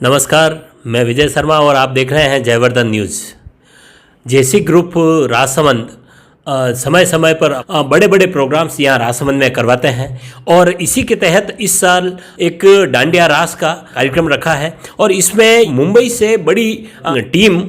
नमस्कार, मैं विजय शर्मा और आप देख रहे हैं जयवर्धन न्यूज़। जेसी ग्रुप राजसमंद समय समय पर बड़े बड़े प्रोग्राम्स यहाँ राजसमंद में करवाते हैं और इसी के तहत इस साल एक डांडिया रास का कार्यक्रम रखा है और इसमें मुंबई से बड़ी टीम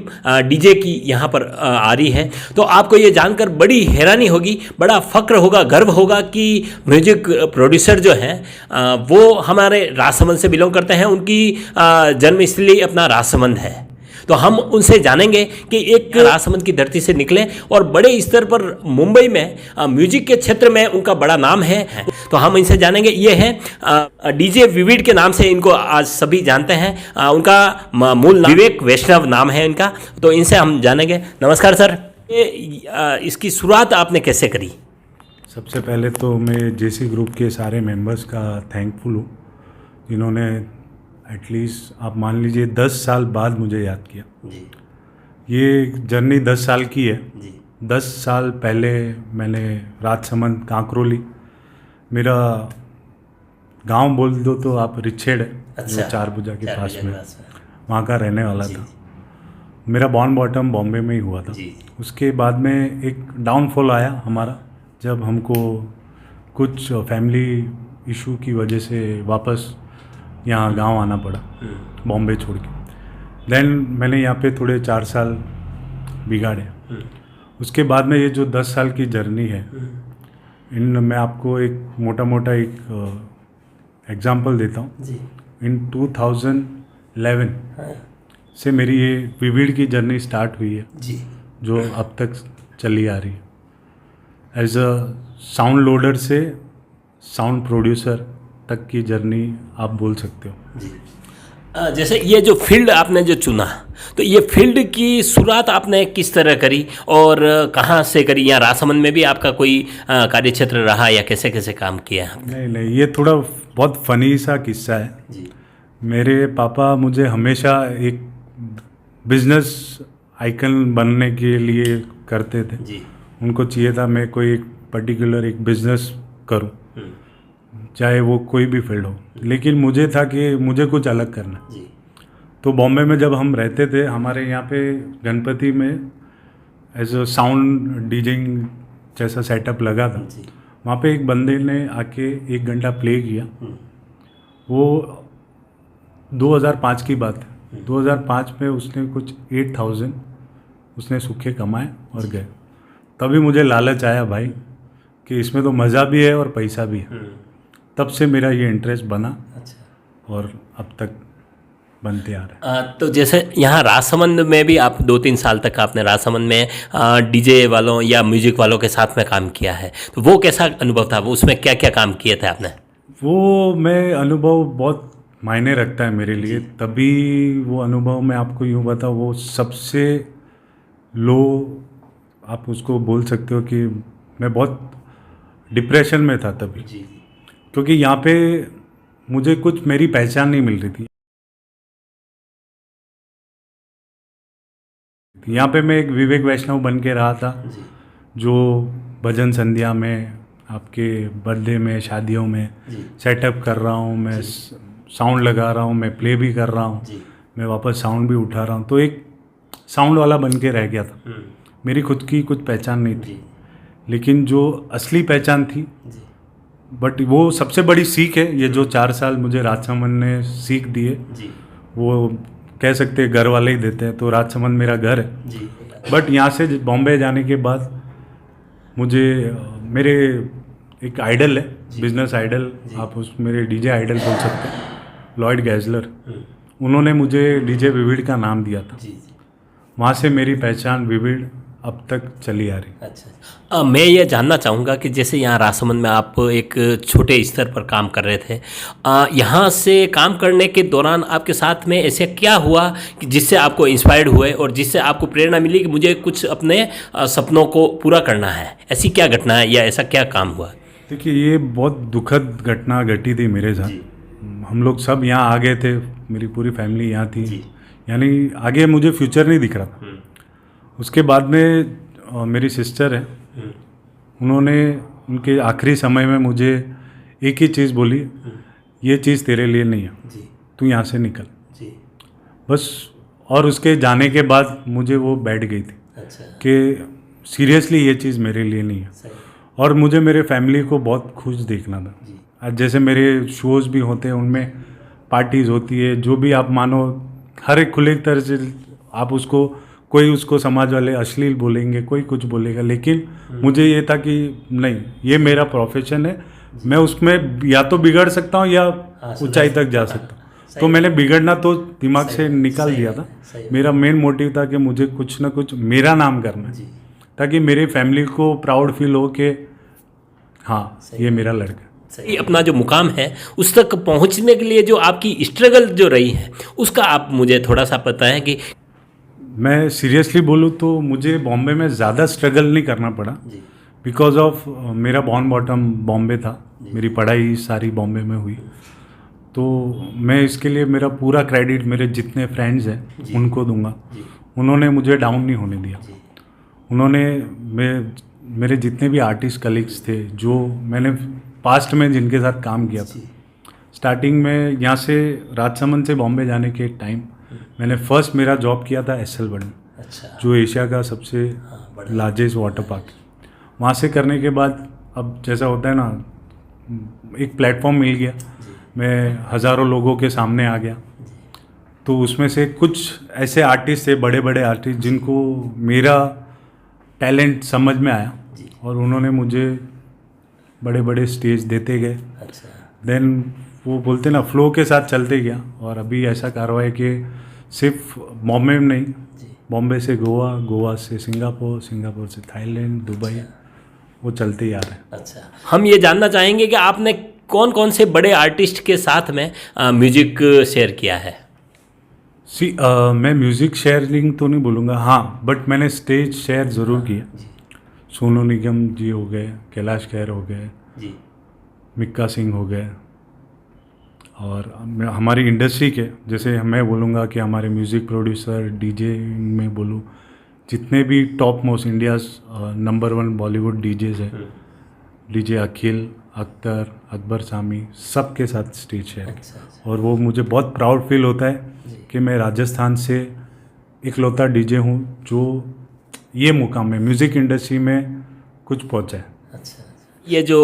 डीजे की यहाँ पर आ रही है। तो आपको ये जानकर बड़ी हैरानी होगी, बड़ा फ़ख्र होगा, गर्व होगा कि म्यूजिक प्रोड्यूसर जो हैं वो हमारे राजसमंद से बिलोंग करते हैं। उनकी जन्मस्थली अपना राजसमंद है। तो हम उनसे जानेंगे कि एक राजसमंद की धरती से निकले और बड़े स्तर पर मुंबई में म्यूजिक के क्षेत्र में उनका बड़ा नाम है। तो हम इनसे जानेंगे। ये है डीजे विविड के नाम से इनको आज सभी जानते हैं। उनका मूल नाम विवेक वैष्णव नाम है इनका। तो इनसे हम जानेंगे। नमस्कार सर, इसकी शुरुआत आपने कैसे करी? सबसे पहले तो मैं जेसी ग्रुप के सारे मेंबर्स का थैंकफुल हूँ जिन्होंने एटलीस्ट आप मान लीजिए 10 साल बाद मुझे याद किया जी। ये जर्नी 10 साल की है जी। 10 साल पहले मैंने राजसमंद कांकरोली, मेरा गांव बोल दो तो आप रिछेड़ है, जो चारभुजा के पास में, वहाँ का रहने वाला था। मेरा बॉर्न बॉटम बॉम्बे में ही हुआ था। उसके बाद में एक डाउनफॉल आया हमारा, जब हमको कुछ फैमिली इशू की वजह से वापस यहाँ गांव आना पड़ा, बॉम्बे छोड़ के। देन मैंने यहाँ पे थोड़े 4 साल बिगाड़े। उसके बाद में ये जो 10 साल की जर्नी है, इन मैं आपको एक मोटा मोटा एक एग्जांपल देता हूँ। इन 2011 से मेरी ये विविड की जर्नी स्टार्ट हुई है जी, जो अब तक चली आ रही है। एज अ साउंड लोडर से साउंड प्रोड्यूसर तक की जर्नी आप बोल सकते हो जी। जैसे ये जो फील्ड आपने जो चुना, तो ये फील्ड की शुरुआत आपने किस तरह करी और कहाँ से करी? यहाँ राजसमंद में भी आपका कोई कार्यक्षेत्र रहा या कैसे कैसे काम किया? नहीं, ये थोड़ा बहुत फनी सा किस्सा है जी। मेरे पापा मुझे हमेशा एक बिजनेस आइकन बनने के लिए करते थे जी। उनको चाहिए था मैं कोई एक पर्टिकुलर एक बिजनेस करूँ, चाहे वो कोई भी फील्ड हो, लेकिन मुझे था कि मुझे कुछ अलग करना जी। तो बॉम्बे में जब हम रहते थे, हमारे यहाँ पे गणपति में एज अ साउंड डीजिंग जैसा सेटअप लगा था। वहाँ पे एक बंदे ने आके 1 घंटा प्ले किया। वो 2005 की बात है। 2005 में उसने कुछ 8000 उसने सूखे कमाए और गए। तभी मुझे लालच आया भाई कि इसमें तो मज़ा भी है और पैसा भी है। तब से मेरा ये इंटरेस्ट बना और अब तक बनते आ रहा है। तो जैसे यहाँ राजसमंद में भी आप 2-3 साल तक आपने राजसमंद में डीजे वालों या म्यूजिक वालों के साथ में काम किया है, तो वो कैसा अनुभव था? वो उसमें क्या क्या काम किए थे आपने? वो मैं अनुभव बहुत मायने रखता है मेरे लिए। तभी वो अनुभव मैं आपको यूँ बताऊँ, वो सबसे लो आप उसको बोल सकते हो कि मैं बहुत डिप्रेशन में था तभी जी। क्योंकि यहाँ पे मुझे कुछ मेरी पहचान नहीं मिल रही थी। यहाँ पे मैं एक विवेक वैष्णव बन के रहा था, जो भजन संध्या में, आपके बर्थडे में, शादियों में सेटअप कर रहा हूँ, मैं साउंड लगा रहा हूँ, मैं प्ले भी कर रहा हूँ, मैं वापस साउंड भी उठा रहा हूँ। तो एक साउंड वाला बन के रह गया था। मेरी खुद की कुछ पहचान नहीं थी, लेकिन जो असली पहचान थी, बट वो सबसे बड़ी सीख है ये जो 4 साल मुझे राजसमंद ने सीख दिए, वो कह सकते हैं घर वाले ही देते हैं। तो राजसमंद मेरा घर है जी। बट यहाँ से बॉम्बे जाने के बाद मुझे मेरे एक आइडल है, बिजनेस आइडल, आप उस मेरे डीजे आइडल बोल सकते हैं, लॉयड गैजलर। उन्होंने मुझे डीजे विविड का नाम दिया था। वहाँ से मेरी पहचान विविड अब तक चली आ रही। अच्छा, मैं ये जानना चाहूँगा कि जैसे यहाँ राजसमंद में आप एक छोटे स्तर पर काम कर रहे थे, यहाँ से काम करने के दौरान आपके साथ में ऐसे क्या हुआ कि जिससे आपको इंस्पायर्ड हुए और जिससे आपको प्रेरणा मिली कि मुझे कुछ अपने सपनों को पूरा करना है? ऐसी क्या घटना है या ऐसा क्या काम हुआ? देखिए, ये बहुत दुखद घटना घटी थी मेरे साथ। हम लोग सब यहाँ आ गए थे, मेरी पूरी फैमिली यहाँ थी, यानी आगे मुझे फ्यूचर नहीं दिख रहा था। उसके बाद में मेरी सिस्टर है, उन्होंने उनके आखिरी समय में मुझे एक ही चीज़ बोली, ये चीज़ तेरे लिए नहीं है, तू यहाँ से निकल। बस। और उसके जाने के बाद मुझे वो बैठ गई थी अच्छा। कि सीरियसली ये चीज़ मेरे लिए नहीं है। सही। और मुझे मेरे फैमिली को बहुत खुश देखना था। आज जैसे मेरे शोज़ भी होते हैं, उनमें पार्टीज़ होती है, जो भी आप मानो, हर एक खुले तरह से आप उसको, कोई उसको समाज वाले अश्लील बोलेंगे, कोई कुछ बोलेगा, लेकिन मुझे ये था कि नहीं, ये मेरा प्रोफेशन है, मैं उसमें या तो बिगड़ सकता हूँ या ऊंचाई तक जा सकता हूँ। तो मैंने बिगड़ना तो दिमाग से निकाल दिया था। मेरा मेन मोटिव था कि मुझे कुछ ना कुछ मेरा नाम करना है, ताकि मेरी फैमिली को प्राउड फील हो कि हाँ, ये मेरा लड़का। ये अपना जो मुकाम है उस तक पहुंचने के लिए जो आपकी स्ट्रगल जो रही है उसका आप मुझे थोड़ा सा बताएं कि। मैं सीरियसली बोलूँ तो मुझे बॉम्बे में ज़्यादा स्ट्रगल नहीं करना पड़ा, बिकॉज ऑफ मेरा बॉर्न बॉटम बॉम्बे था, मेरी पढ़ाई सारी बॉम्बे में हुई। तो मैं इसके लिए मेरा पूरा क्रेडिट मेरे जितने फ्रेंड्स हैं उनको दूंगा। उन्होंने मुझे डाउन नहीं होने दिया। उन्होंने मेरे जितने भी आर्टिस्ट कलीग्स थे, जो मैंने पास्ट में जिनके साथ काम किया था, स्टार्टिंग में यहाँ से राजसमंद से बॉम्बे जाने के टाइम मैंने फर्स्ट मेरा जॉब किया था एसएल वर्ल्ड में। अच्छा। जो एशिया का सबसे लार्जेस्ट वाटर पार्क। वहाँ से करने के बाद अब जैसा होता है ना, एक प्लेटफॉर्म मिल गया, मैं हज़ारों लोगों के सामने आ गया। तो उसमें से कुछ ऐसे आर्टिस्ट थे, बड़े बड़े आर्टिस्ट, जिनको मेरा टैलेंट समझ में आया और उन्होंने मुझे बड़े बड़े स्टेज देते गए। अच्छा। देन वो बोलते ना, फ्लो के साथ चलते गया। और अभी ऐसा कार्रवाई कि सिर्फ बॉम्बे में नहीं, बॉम्बे से गोवा, गोवा से सिंगापुर, सिंगापुर से थाईलैंड, दुबई, वो चलते ही आ रहे हैं। अच्छा। हम ये जानना चाहेंगे कि आपने कौन कौन से बड़े आर्टिस्ट के साथ में म्यूजिक शेयर किया है? मैं म्यूज़िक शेयरिंग तो नहीं बोलूँगा, हाँ, बट मैंने स्टेज शेयर ज़रूर किया। सोनू निगम जी हो गए, कैलाश खेर हो गए, मिक्का सिंह हो गए, और हमारी इंडस्ट्री के, जैसे मैं बोलूँगा कि हमारे म्यूज़िक प्रोड्यूसर, डीजे में बोलूँ, जितने भी top most India's number 1 Bollywood डीजेज हैं, डीजे अखिल, अख्तर, अकबर सामी, सब के साथ स्टेज शेयर। अच्छा। और वो मुझे बहुत प्राउड फील होता है कि मैं राजस्थान से इकलौता डीजे हूँ जो ये मुकाम में म्यूज़िक इंडस्ट्री में कुछ पहुँचा है। अच्छा। ये जो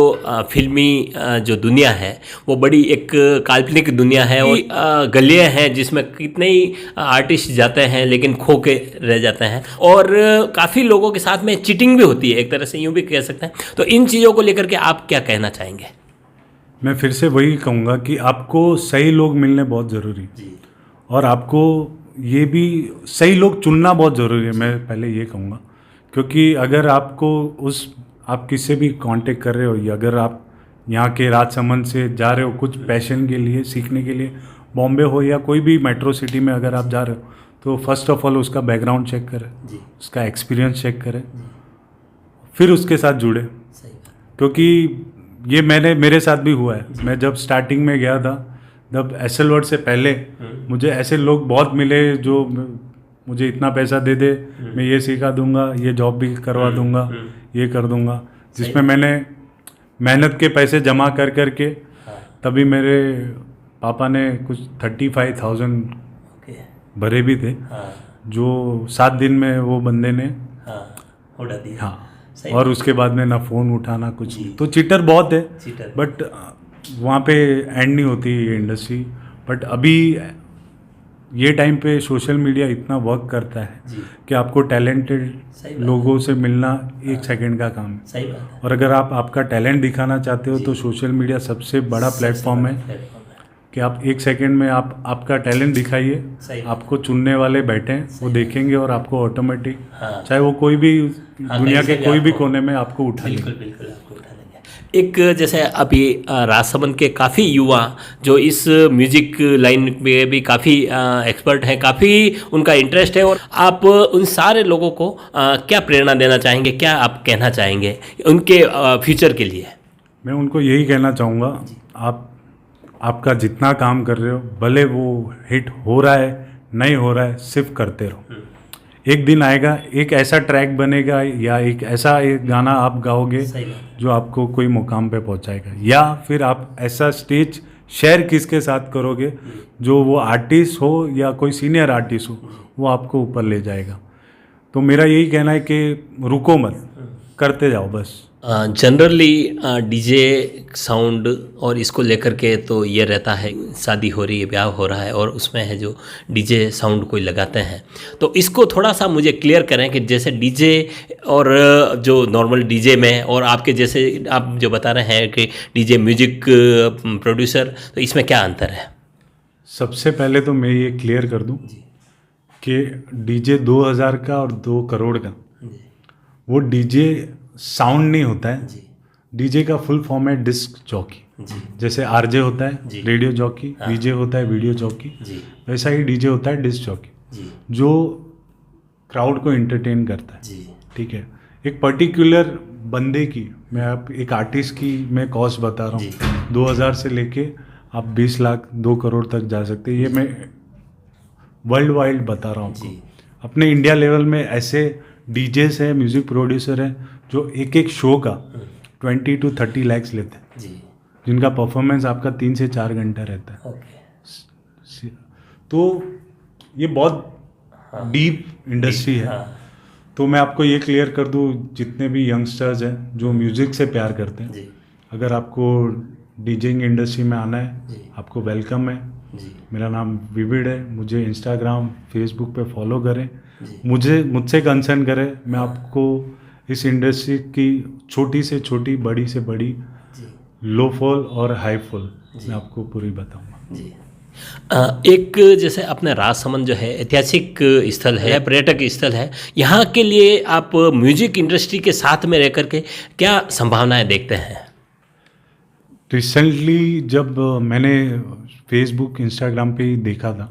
फिल्मी जो दुनिया है वो बड़ी एक काल्पनिक दुनिया है, और गलियाँ हैं जिसमें कितने ही आर्टिस्ट जाते हैं लेकिन खो के रह जाते हैं, और काफ़ी लोगों के साथ में चीटिंग भी होती है, एक तरह से यूँ भी कह सकते हैं। तो इन चीज़ों को लेकर के आप क्या कहना चाहेंगे? मैं फिर से वही कहूँगा कि आपको सही लोग मिलने बहुत ज़रूरी है, और आपको ये भी सही लोग चुनना बहुत ज़रूरी है। मैं पहले ये कहूँगा, क्योंकि अगर आपको आप किससे भी कांटेक्ट कर रहे हो, या अगर आप यहाँ के राजसमंद से जा रहे हो कुछ पैशन के लिए, सीखने के लिए, बॉम्बे हो या कोई भी मेट्रो सिटी में अगर आप जा रहे हो, तो फर्स्ट ऑफ ऑल उसका बैकग्राउंड चेक करें, उसका एक्सपीरियंस चेक करें, फिर उसके साथ जुड़े। क्योंकि ये मेरे साथ भी हुआ है। मैं जब स्टार्टिंग में गया था, जब एसएल वर्ल्ड से पहले मुझे ऐसे लोग बहुत मिले जो मुझे इतना पैसा दे दे, मैं ये सिखा दूंगा, ये जॉब भी करवा दूंगा, ये कर दूंगा, जिसमें मैंने मेहनत के पैसे जमा कर करके, तभी मेरे पापा ने कुछ 35,000 भरे भी थे, जो 7 दिन में वो बंदे ने उड़ा दिया। हाँ। और उसके बाद में ना फ़ोन उठाना, कुछ नहीं। तो चीटर बहुत है, बट वहाँ पे एंड नहीं होती ये इंडस्ट्री। बट अभी ये टाइम पे सोशल मीडिया इतना वर्क करता है कि आपको टैलेंटेड लोगों से मिलना 1 सेकंड का काम है। सही बात है। और अगर आप आपका टैलेंट दिखाना चाहते हो तो सोशल मीडिया सबसे बड़ा प्लेटफॉर्म है कि आप 1 सेकंड में आप आपका टैलेंट दिखाइए, आपको चुनने वाले बैठे हैं, वो देखेंगे और आपको ऑटोमेटिक, चाहे वो कोई भी दुनिया के कोई भी कोने में, आपको उठा लेंगे। बिल्कुल आपको उठा लेंगे। एक जैसे अभी राजसमंद के काफ़ी युवा जो इस म्यूज़िक लाइन में भी काफ़ी एक्सपर्ट हैं, काफ़ी उनका इंटरेस्ट है, और आप उन सारे लोगों को क्या प्रेरणा देना चाहेंगे, क्या आप कहना चाहेंगे उनके फ्यूचर के लिए? मैं उनको यही कहना चाहूँगा, आपका जितना काम कर रहे हो, भले वो हिट हो रहा है नहीं हो रहा है, सिर्फ करते रहो। एक दिन आएगा, एक ऐसा ट्रैक बनेगा या एक ऐसा एक गाना आप गाओगे जो आपको कोई मुकाम पे पहुंचाएगा, या फिर आप ऐसा स्टेज शेयर किसके साथ करोगे, जो वो आर्टिस्ट हो या कोई सीनियर आर्टिस्ट हो, वो आपको ऊपर ले जाएगा। तो मेरा यही कहना है कि रुको मत, करते जाओ बस। जनरली डीजे साउंड और इसको लेकर के तो ये रहता है, शादी हो रही है, ब्याह हो रहा है और उसमें है जो डीजे साउंड कोई लगाते हैं, तो इसको थोड़ा सा मुझे क्लियर करें कि जैसे डीजे और जो नॉर्मल डीजे में और आपके जैसे आप जो बता रहे हैं कि डीजे म्यूजिक प्रोड्यूसर, तो इसमें क्या अंतर है? सबसे पहले तो मैं ये क्लियर कर दूं कि डीजे 2000 का और 2 करोड़ का, वो डीजे साउंड नहीं होता है। डीजे का फुल फॉर्म है डिस्क जॉकी। जैसे आरजे होता है रेडियो जॉकी, वीजे होता है वीडियो जॉकी, वैसा ही डीजे होता है डिस्क जॉकी, जो क्राउड को एंटरटेन करता है। ठीक है, एक पर्टिकुलर बंदे की, मैं आप एक आर्टिस्ट की मैं कॉस्ट बता रहा हूँ, 2000 से लेके आप 20 लाख 2 करोड़ तक जा सकते हैं। ये मैं वर्ल्ड वाइड बता रहा हूँ आपको। अपने इंडिया लेवल में ऐसे डीजेस हैं, म्यूजिक प्रोड्यूसर हैं, जो एक एक शो का 20 to 30 lakhs लेते हैं, जिनका परफॉर्मेंस आपका 3 से 4 घंटा रहता है। तो ये बहुत डीप इंडस्ट्री है। तो मैं आपको ये क्लियर कर दूँ, जितने भी यंगस्टर्स हैं जो म्यूज़िक से प्यार करते हैं, अगर आपको डीजेइंग इंडस्ट्री में आना है, आपको वेलकम है। मेरा नाम विविड है, मुझे इंस्टाग्राम फेसबुक पे फॉलो करें, मुझसे कंसर्न करें। मैं आपको इस इंडस्ट्री की छोटी से छोटी, बड़ी से बड़ी, लो फॉल और हाई फॉल मैं आपको पूरी बताऊंगा। एक जैसे अपने राजसमंद जो है ऐतिहासिक स्थल है, पर्यटक स्थल है, यहाँ के लिए आप म्यूजिक इंडस्ट्री के साथ में रह करके क्या संभावनाएं देखते हैं? रिसेंटली जब मैंने फेसबुक इंस्टाग्राम पे ही देखा था,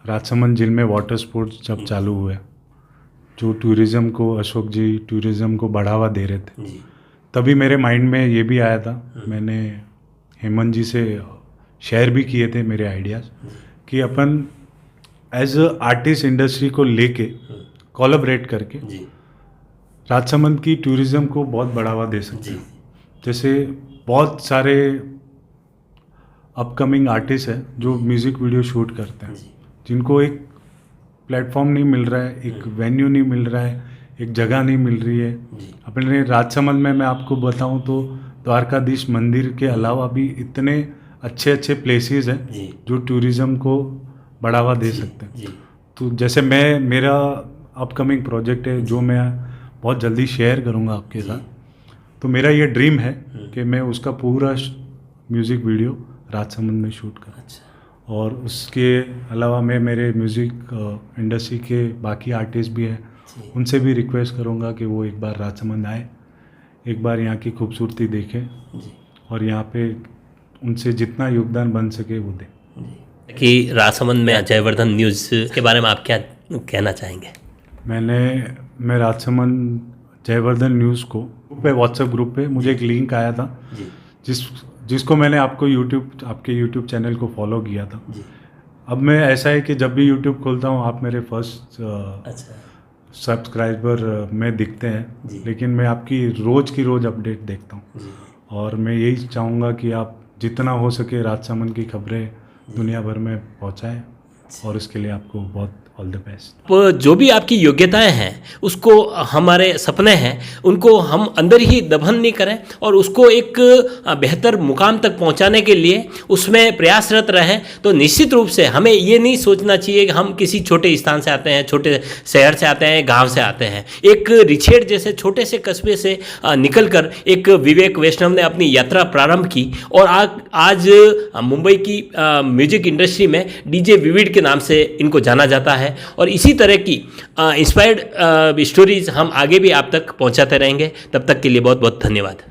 राजसमंद जिले में वाटर स्पोर्ट्स जब चालू हुए, जो टूरिज़्म को, अशोक जी टूरिज़्म को बढ़ावा दे रहे थे, तभी मेरे माइंड में ये भी आया था। मैंने हेमंत जी से शेयर भी किए थे मेरे आइडियाज़ कि अपन एज अ आर्टिस्ट इंडस्ट्री को लेके कोलैबोरेट करके राजसमंद की टूरिज़्म को बहुत बढ़ावा दे सकते हैं। जैसे बहुत सारे अपकमिंग आर्टिस्ट हैं जो म्यूज़िक वीडियो शूट करते हैं, जिनको एक प्लेटफॉर्म नहीं मिल रहा है, एक वेन्यू नहीं मिल रहा है, एक जगह नहीं मिल रही है। अपने राजसमंद में मैं आपको बताऊं तो द्वारकाधीश मंदिर के अलावा भी इतने अच्छे अच्छे प्लेसेस हैं जो टूरिज़्म को बढ़ावा दे सकते हैं। तो जैसे मेरा अपकमिंग प्रोजेक्ट है जो मैं बहुत जल्दी शेयर करूंगा आपके साथ, तो मेरा ये ड्रीम है कि मैं उसका पूरा म्यूज़िक वीडियो राजसमंद में शूट करूँ। और उसके अलावा मैं मेरे म्यूज़िक इंडस्ट्री के बाकी आर्टिस्ट भी हैं, उनसे भी रिक्वेस्ट करूंगा कि वो एक बार राजसमंद आए, एक बार यहाँ की खूबसूरती देखें और यहाँ पे उनसे जितना योगदान बन सके वो दें। कि राजसमंद में जयवर्धन न्यूज़ के बारे में आप क्या कहना चाहेंगे? मैं राजसमंद जयवर्धन न्यूज़ को पे व्हाट्सएप ग्रुप पे मुझे एक लिंक आया था, जिसको मैंने आपके यूट्यूब चैनल को फॉलो किया था। अब मैं ऐसा है कि जब भी यूट्यूब खोलता हूँ आप मेरे फर्स्ट सब्सक्राइबर में दिखते हैं, लेकिन मैं आपकी रोज़ की रोज़ अपडेट देखता हूँ और मैं यही चाहूँगा कि आप जितना हो सके राजसमंद की खबरें दुनिया भर में पहुँचाएँ और इसके लिए आपको बहुत ऑल द बेस्ट। जो भी आपकी योग्यताएं हैं, उसको, हमारे सपने हैं, उनको हम अंदर ही दफन नहीं करें और उसको एक बेहतर मुकाम तक पहुंचाने के लिए उसमें प्रयासरत रहें। तो निश्चित रूप से हमें ये नहीं सोचना चाहिए कि हम किसी छोटे स्थान से आते हैं, छोटे शहर से आते हैं, गांव से आते हैं। एक रिछेड़ जैसे छोटे से कस्बे से निकलकर एक विवेक वैष्णव ने अपनी यात्रा प्रारंभ की और आज मुंबई की म्यूजिक इंडस्ट्री में डीजे विविड के नाम से इनको जाना जाता है। और इसी तरह की इंस्पायर्ड स्टोरीज हम आगे भी आप तक पहुंचाते रहेंगे। तब तक के लिए बहुत बहुत धन्यवाद।